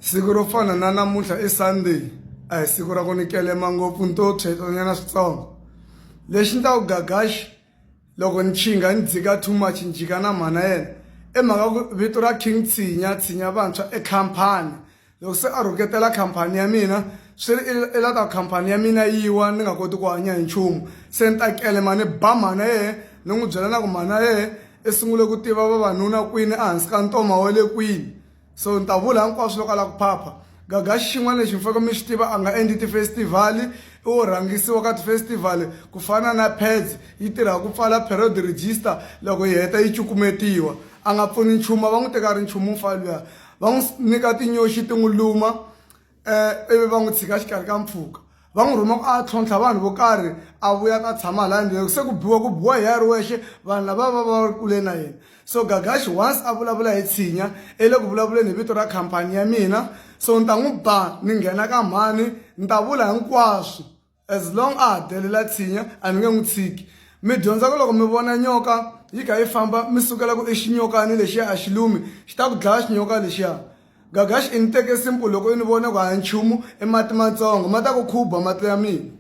Siku ro fana na namuntlha i Sunday a hi siku ra ku nikelema ngopfu ni to tshwetanyana switsongo lexi ni ta ku Gagash loko ni chinga ni dzika too much ni jika na mhana yena i mhaka ku vito ra King Tshinya vantshwa ekhampani loko se a rhuketela khampani ya mina swi ri i la ta khampani ya mina yiwa ni nga koti ku hanya hi nchumu se ni ta kelema ni ba mhana yehe ni n'wi byela na ku mhana yehe i sungule ku tiva vavanuna kwini ehansi ka ntoma wa le kwini so ni ta vula hinkwaswo loko a lava ku phapha Gagash xin'wana lexi mi fanele mi xi tiva a nga endli tifestivali i wo rhangisiwa ka tifestivali ku fana na Pads yi tirha ku pfala period register loko yi heta yi cukumetiwa a nga pfuni nchumu va n'wi teka ri nchumu mfana luya va n'wi nyika tinyoxi ti n'wi luma ivi va n'wi tshika xikarhi ka mpfhuka va n'wi rhuma ku a tlhontlha vanhu vo karhi a vuya ta tshama laha ndzeni se ku biwa hi ri wexe vanhu lava va ri kule na yena so Gagash once a vulavula hi Tshinya i le ku vulavuleni hi vito ra khampani ya mina so ni ta n'wi ba ni nghena ka mhani ni ta vula hinkwaswo as long a ha delela Tshinya a ni nge n'wi tshiki mi dyondza ku loko mi vona nyoka yi kha yi famba mi sukela ku i xinyokani lexiya a xi lumi xi ta ku dlaya xinyoka lexiya Gagash i ni teke simple loko i ni vone ku haya nchumu i mati matsongo ma ta ku khuba mati ya mina.